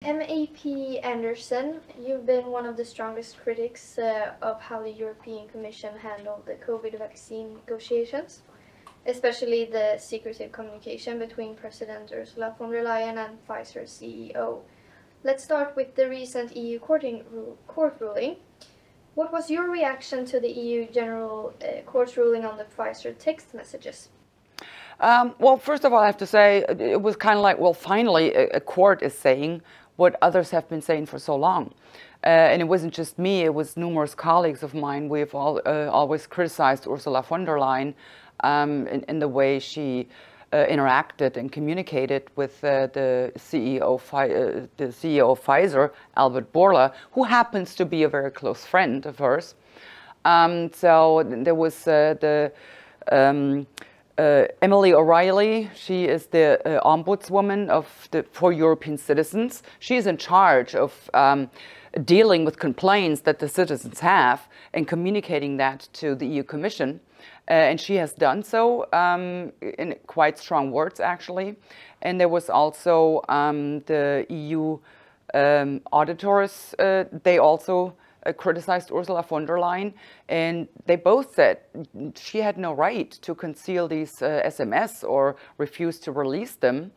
MEP Anderson, you've been one of the strongest critics of how the European Commission handled the COVID vaccine negotiations, especially the secretive communication between President Ursula von der Leyen and Pfizer's CEO. Let's start with the recent EU court ruling. What was your reaction to the EU General Court's ruling on the Pfizer text messages? Well, first of all, I have to say it was kind of like, well, finally a court is saying what others have been saying for so long. And it wasn't just me, it was numerous colleagues of mine. We've always criticized Ursula von der Leyen in the way she interacted and communicated with the CEO of Pfizer, Albert Bourla, who happens to be a very close friend of hers. So there was Emily O'Reilly. She is the ombudswoman for European citizens. She is in charge of dealing with complaints that the citizens have and communicating that to the EU Commission. And she has done so in quite strong words, actually. And there was also the EU auditors. They also criticized Ursula von der Leyen, and they both said she had no right to conceal these SMS or refuse to release them.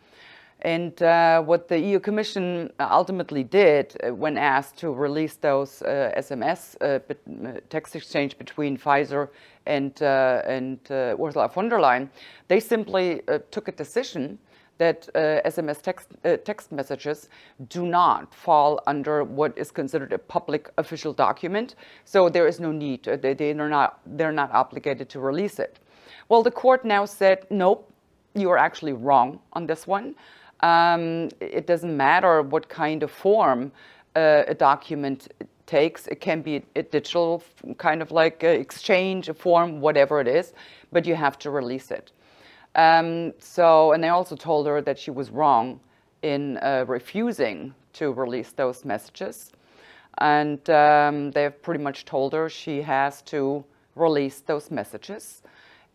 And what the EU Commission ultimately did when asked to release those SMS text exchange between Pfizer and Ursula von der Leyen, they simply took a decision that SMS text messages do not fall under what is considered a public official document. So there is no need, they're not obligated to release it. Well, the court now said, nope, you are actually wrong on this one. It doesn't matter what kind of form a document takes. It can be a digital kind of like exchange, a form, whatever it is, but you have to release it. And they also told her that she was wrong in refusing to release those messages. And they have pretty much told her she has to release those messages.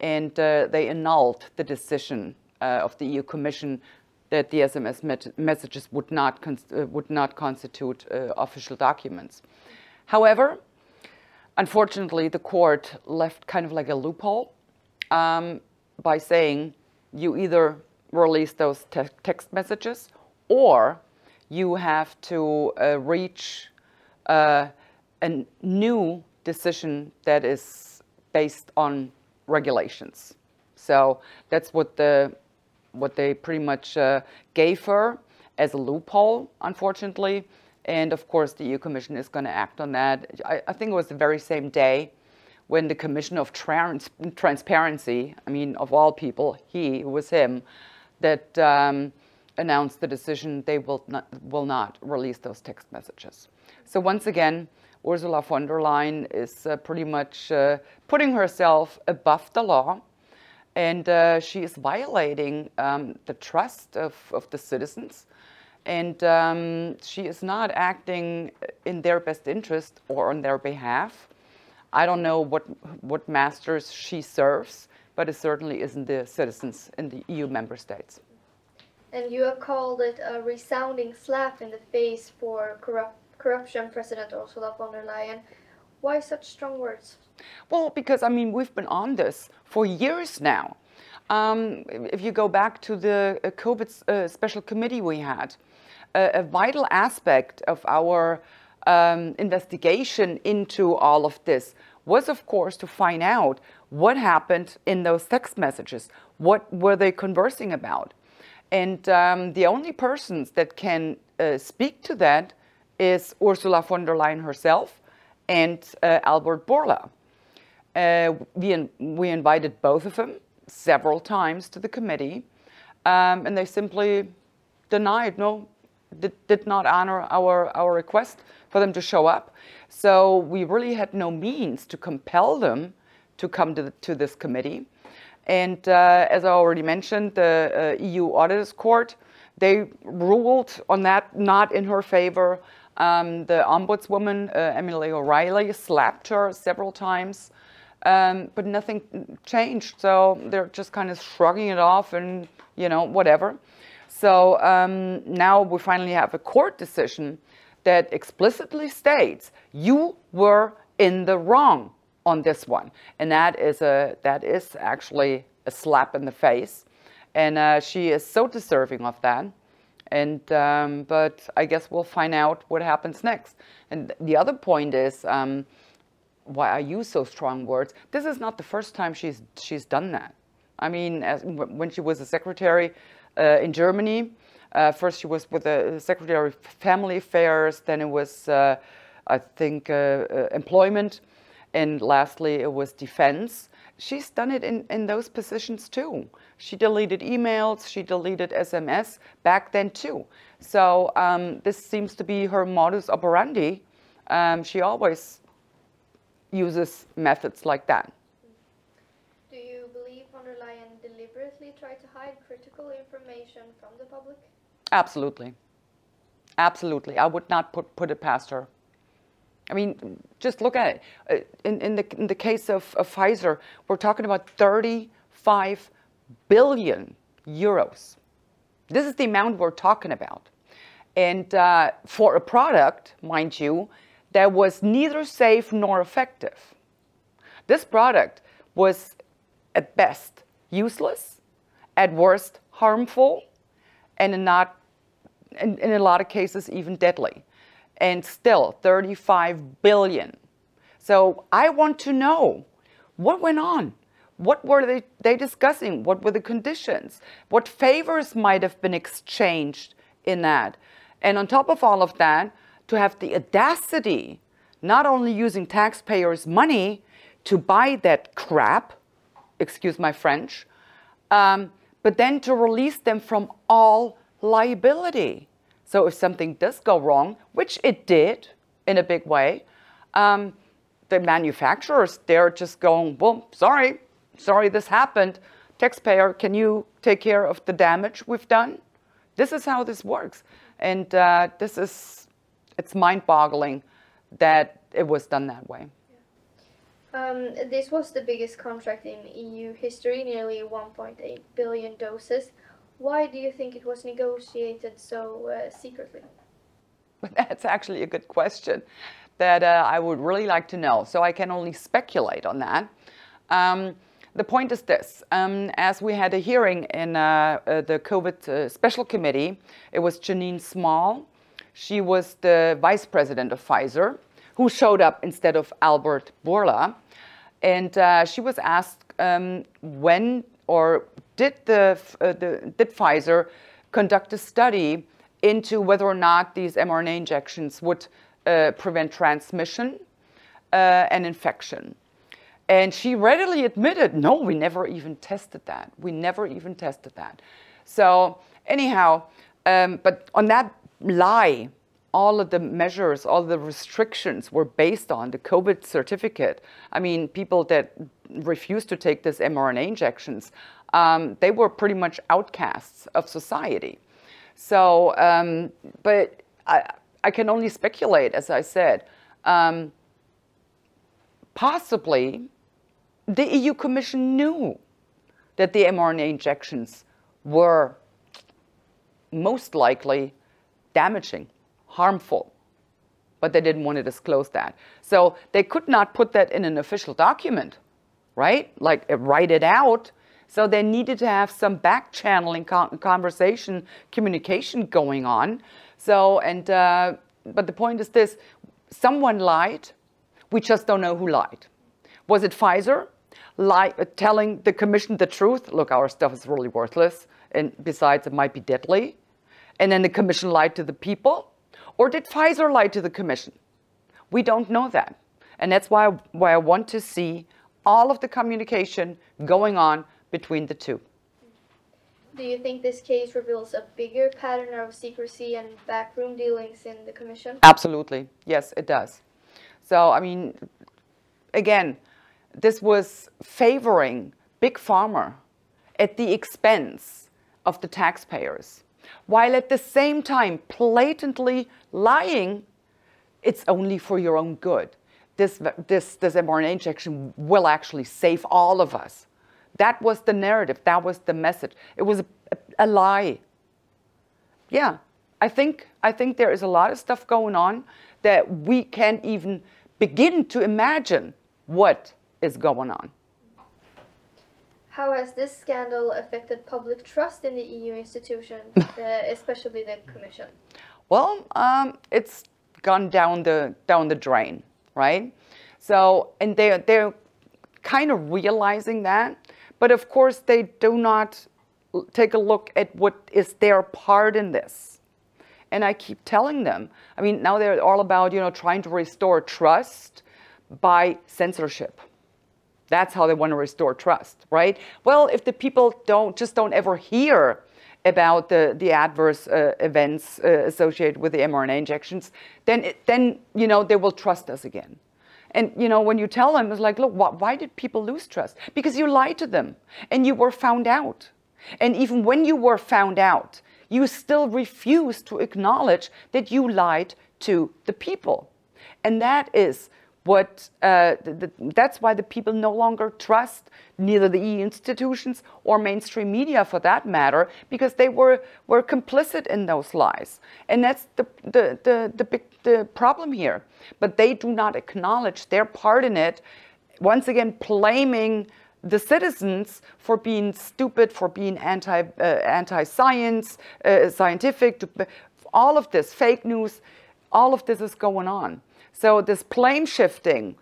And they annulled the decision of the EU Commission that the SMS messages would not constitute official documents. However, unfortunately, the court left kind of like a loophole by saying you either release those text messages or you have to reach a new decision that is based on regulations. So that's what they pretty much gave her as a loophole, unfortunately. And of course, the EU Commission is going to act on that. I think it was the very same day when the Commission of Transparency, I mean, of all people, it was him, that announced the decision they will not release those text messages. So once again, Ursula von der Leyen is pretty much putting herself above the law, and she is violating the trust of the citizens, and she is not acting in their best interest or on their behalf. I don't know what masters she serves, but it certainly isn't the citizens in the EU member states. And you have called it a resounding slap in the face for corruption President Ursula von der Leyen. Why such strong words? Well, because, I mean, we've been on this for years now. If you go back to the COVID special committee we had, a vital aspect of our investigation into all of this was, of course, to find out what happened in those text messages. What were they conversing about? And the only persons that can speak to that is Ursula von der Leyen herself and Albert Bourla. We invited both of them several times to the committee, and they simply denied, did not honor our request for them to show up. So we really had no means to compel them to come to this committee. And as I already mentioned, the EU Auditors Court, they ruled on that not in her favor. The ombudswoman, Emily O'Reilly, slapped her several times, but nothing changed. So they're just kind of shrugging it off and, whatever. So now we finally have a court decision that explicitly states you were in the wrong on this one, and that is actually a slap in the face, and she is so deserving of that. And but I guess we'll find out what happens next. And the other point is why I use so strong words. This is not the first time she's done that. I mean, when she was a secretary in Germany, first she was with the Secretary of Family Affairs, then it was, I think, employment, and lastly it was defense. She's done it in those positions too. She deleted emails, she deleted SMS back then too. So this seems to be her modus operandi. She always uses methods like that. Do you believe von der Leyen deliberately tried to hide critical information from the public? Absolutely. Absolutely. I would not put it past her. I mean, just look at it. In the case of Pfizer, we're talking about 35 billion euros. This is the amount we're talking about. And for a product, mind you, that was neither safe nor effective. This product was at best useless, at worst harmful, and in a lot of cases even deadly. And still 35 billion. So I want to know what went on. What were they discussing? What were the conditions? What favors might have been exchanged in that? And on top of all of that, to have the audacity, not only using taxpayers' money to buy that crap, excuse my French, but then to release them from all liability. So if something does go wrong, which it did in a big way, the manufacturers, they're just going, well, sorry this happened. Taxpayer, can you take care of the damage we've done? This is how this works. And it's mind-boggling that it was done that way. This was the biggest contract in EU history, nearly 1.8 billion doses. Why do you think it was negotiated so secretly? That's actually a good question that I would really like to know. So I can only speculate on that. The point is this. As we had a hearing in the COVID special committee, it was Janine Small. She was the vice president of Pfizer, who showed up instead of Albert Bourla. And she was asked when or did Pfizer conduct a study into whether or not these mRNA injections would prevent transmission and infection. And she readily admitted, no, we never even tested that. We never even tested that. So anyhow, but on that lie, all of the measures, all the restrictions were based on the COVID certificate. I mean, people that refused to take this mRNA injections, they were pretty much outcasts of society. So, but I can only speculate, as I said. Possibly, the EU Commission knew that the mRNA injections were most likely damaging, harmful, but they didn't want to disclose that. So they could not put that in an official document, right? Like write it out. So they needed to have some back channeling conversation, communication going on. So, but the point is this, someone lied. We just don't know who lied. Was it Pfizer telling the Commission the truth? Look, our stuff is really worthless, and besides, it might be deadly. And then the Commission lied to the people? Or did Pfizer lie to the Commission? We don't know that. And that's why I want to see all of the communication going on between the two. Do you think this case reveals a bigger pattern of secrecy and backroom dealings in the Commission? Absolutely. Yes, it does. So, I mean, again, this was favoring Big Pharma at the expense of the taxpayers, while at the same time blatantly lying, it's only for your own good. This mRNA injection will actually save all of us. That was the narrative. That was the message. It was a lie. yeah, I think there is a lot of stuff going on that we can't even begin to imagine what is going on. How has this scandal affected public trust in the EU institutions, especially the Commission? Well, it's gone down the drain, right? So, and they're kind of realizing that, but of course they do not take a look at what is their part in this. And I keep telling them, I mean, now they're all about, you know, trying to restore trust by censorship. That's how they want to restore trust, right? Well, if the people don't ever hear about the adverse events associated with the mRNA injections, then you know, they will trust us again. And you know, when you tell them, it's like, look, why did people lose trust? Because you lied to them and you were found out. And even when you were found out, you still refuse to acknowledge that you lied to the people. And that is what, that's why the people no longer trust neither the EU institutions or mainstream media for that matter, because they were complicit in those lies. And that's the problem here. But they do not acknowledge their part in it, once again blaming the citizens for being stupid, for being anti-science, scientific, all of this, fake news, all of this is going on. So this blame shifting,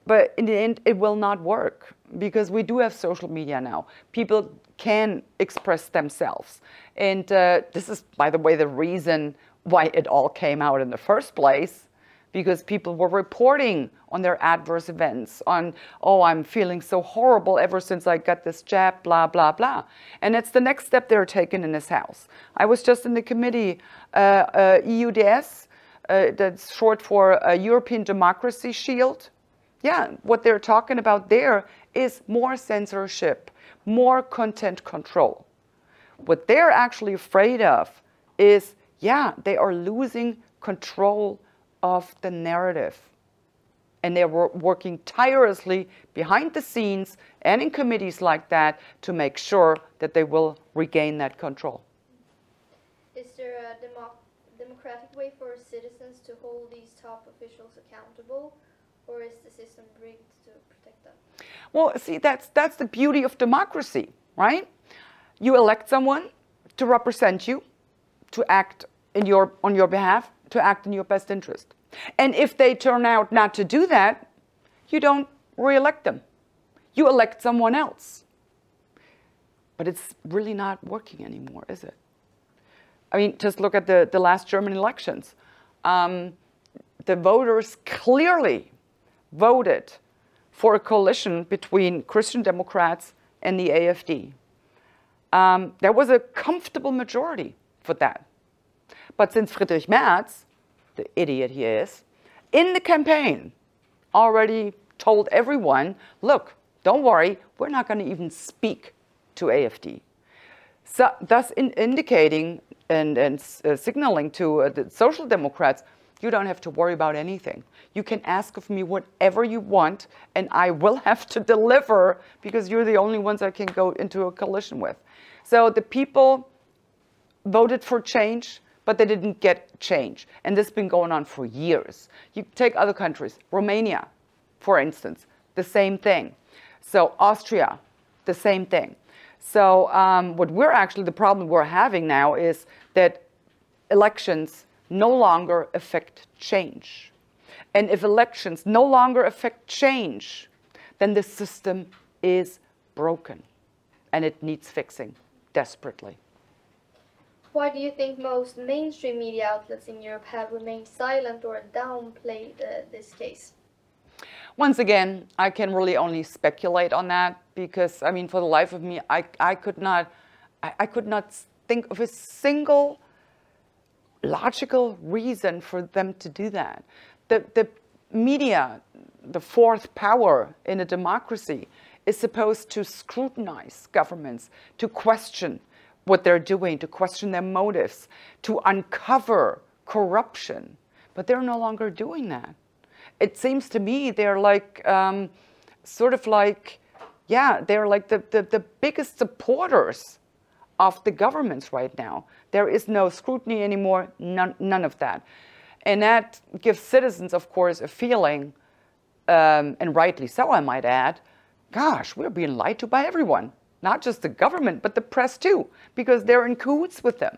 but in the end, it will not work because we do have social media now. People can express themselves. And this is, by the way, the reason why it all came out in the first place, because people were reporting on their adverse events, on, oh, I'm feeling so horrible ever since I got this jab, blah, blah, blah. And it's the next step they're taking in this house. I was just in the committee, EUDS, that's short for European Democracy Shield. Yeah, what they're talking about there is more censorship, more content control. What they're actually afraid of is, yeah, they are losing control of the narrative. And they're working tirelessly behind the scenes and in committees like that to make sure that they will regain that control. Is there a democratic way for citizens to hold these top officials accountable, or is the system rigged to protect them? Well, see, that's the beauty of democracy, right? You elect someone to represent you, to act on your behalf, to act in your best interest. And if they turn out not to do that, you don't re-elect them. You elect someone else. But it's really not working anymore, is it? I mean, just look at the last German elections. The voters clearly voted for a coalition between Christian Democrats and the AFD. There was a comfortable majority for that. But since Friedrich Merz, the idiot he is, in the campaign already told everyone, look, don't worry, we're not going to even speak to AFD. So, thus indicating and signaling to the Social Democrats, you don't have to worry about anything. You can ask of me whatever you want, and I will have to deliver because you're the only ones I can go into a coalition with. So the people voted for change, but they didn't get change. And this has been going on for years. You take other countries, Romania, for instance, the same thing. So Austria, the same thing. So what we're actually, the problem we're having now is that elections no longer affect change. And if elections no longer affect change, then the system is broken and it needs fixing desperately. Why do you think most mainstream media outlets in Europe have remained silent or downplayed this case? Once again, I can really only speculate on that because, I mean, for the life of me, I could not think of a single logical reason for them to do that. The media, the fourth power in a democracy, is supposed to scrutinize governments, to question what they're doing, to question their motives, to uncover corruption. But they're no longer doing that. It seems to me they're like, sort of like, yeah, they're like the biggest supporters of the governments right now. There is no scrutiny anymore, none of that. And that gives citizens, of course, a feeling, and rightly so, I might add, gosh, we're being lied to by everyone. Not just the government, but the press too, because they're in cahoots with them.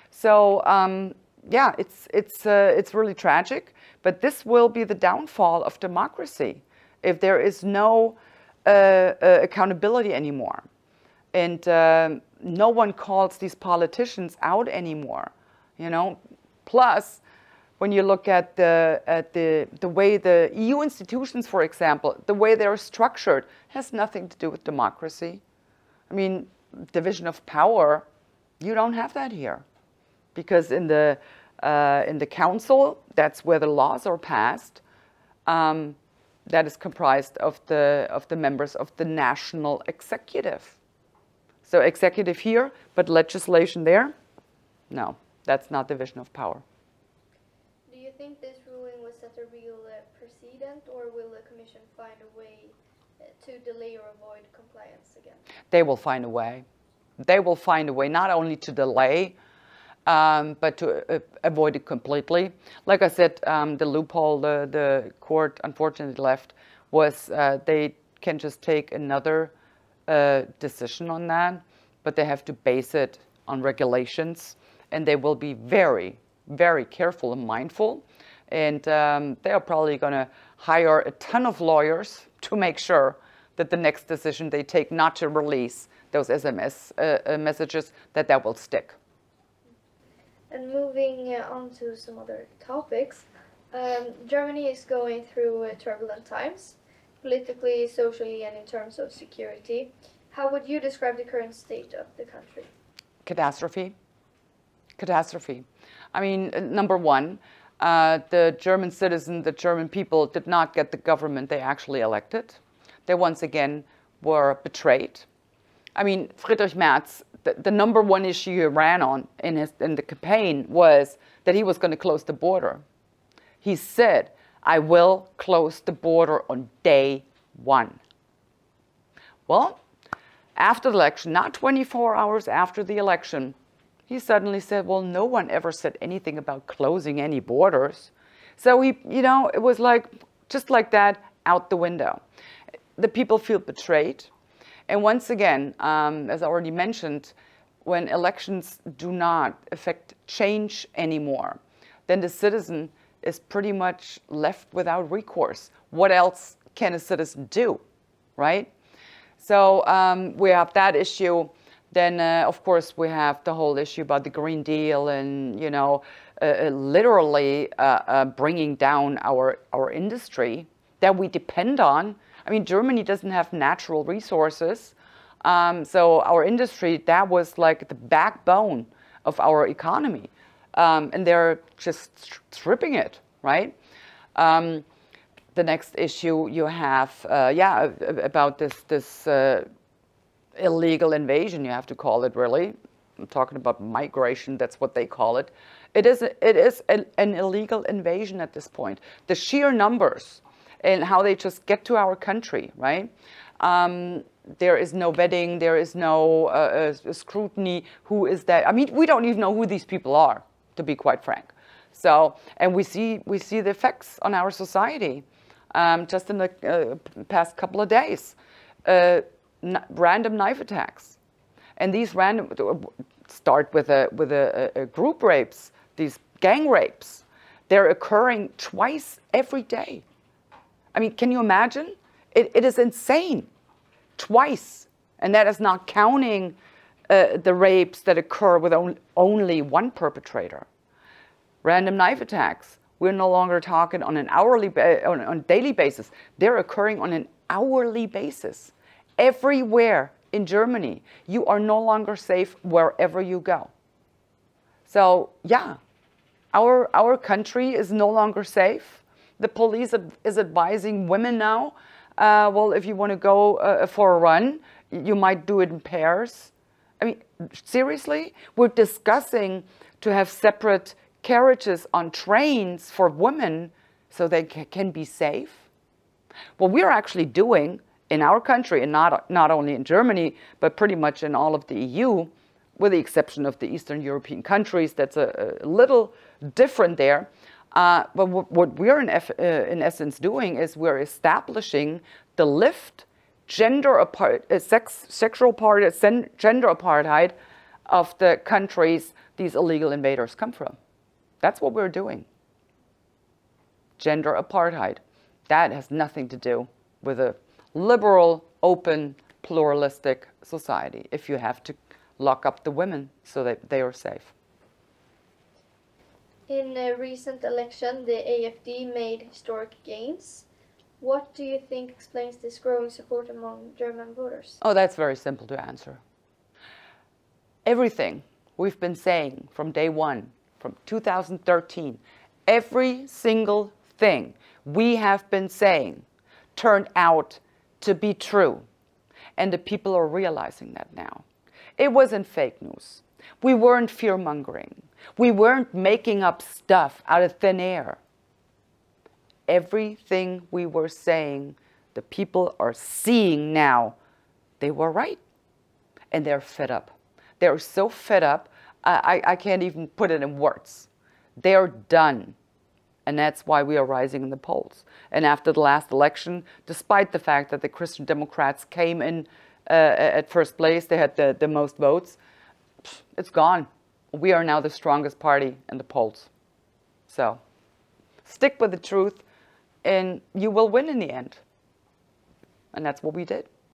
So, yeah, it's really tragic, but this will be the downfall of democracy if there is no accountability anymore. And no one calls these politicians out anymore, you know. Plus, when you look at the way the EU institutions, for example, the way they're structured, has nothing to do with democracy. I mean, division of power, you don't have that here, because in the council, that's where the laws are passed. That is comprised of the members of the national executive. So executive here, but legislation there? No, that's not division of power. Do you think this ruling will set a real precedent, or will the Commission find a way to delay or avoid compliance again? They will find a way. They will find a way not only to delay, but to avoid it completely. Like I said, the loophole the court unfortunately left was they can just take another decision on that, but they have to base it on regulations, and they will be very, very careful and mindful. And they are probably going to hire a ton of lawyers to make sure that the next decision they take not to release those SMS messages, that will stick. And moving on to some other topics, Germany is going through turbulent times, politically, socially, and in terms of security. How would you describe the current state of the country? Catastrophe. Catastrophe. I mean, number one, the German citizen, the German people did not get the government they actually elected. They once again were betrayed. I mean, Friedrich Merz, the number one issue he ran on in the campaign was that he was going to close the border. He said, I will close the border on day one. Well, after the election, not 24 hours after the election, he suddenly said, well, no one ever said anything about closing any borders. So he, you know, it was like, just like that, out the window. The people feel betrayed. And once again, as I already mentioned, when elections do not affect change anymore, then the citizen is pretty much left without recourse. What else can a citizen do, right? So we have that issue. Then, of course, we have the whole issue about the Green Deal and, you know, literally bringing down our industry that we depend on. I mean, Germany doesn't have natural resources. So our industry, that was like the backbone of our economy. And they're just stripping it, right? The next issue you have, yeah, about this illegal invasion, you have to call it, really. I'm talking about migration, that's what they call it. It is an illegal invasion at this point. The sheer numbers and how they just get to our country, right? There is no vetting, there is no scrutiny. Who is that? I mean, we don't even know who these people are, to be quite frank. So, and we see the effects on our society just in the past couple of days. Random knife attacks, and these random start with a group rapes, these gang rapes. They're occurring twice every day. I mean, can you imagine? It is insane. Twice, and that is not counting the rapes that occur with only one perpetrator. Random knife attacks. We're no longer talking on an hourly, on daily basis. They're occurring on an hourly basis. Everywhere in Germany, you are no longer safe wherever you go. So yeah, our country is no longer safe. The police is advising women now, well, if you want to go for a run, you might do it in pairs. I mean, seriously? We're discussing to have separate carriages on trains for women so they can be safe. What we're actually doing in our country, and not only in Germany, but pretty much in all of the EU, with the exception of the Eastern European countries. That's a little different there. But what we're in essence doing is we're establishing the lived gender apartheid of the countries these illegal invaders come from. That's what we're doing. Gender apartheid. That has nothing to do with a liberal, open, pluralistic society, if you have to lock up the women so that they are safe. In a recent election, the AFD made historic gains. What do you think explains this growing support among German voters? Oh, that's very simple to answer. Everything we've been saying from day one, from 2013, every single thing we have been saying turned out to be true. And the people are realizing that now. It wasn't fake news. We weren't fear-mongering. We weren't making up stuff out of thin air. Everything we were saying, the people are seeing now, they were right. And they're fed up. They're so fed up, I can't even put it in words. They're done. And that's why we are rising in the polls. And after the last election, despite the fact that the Christian Democrats came in at first place, they had the most votes, it's gone. We are now the strongest party in the polls. So stick with the truth and you will win in the end. And that's what we did.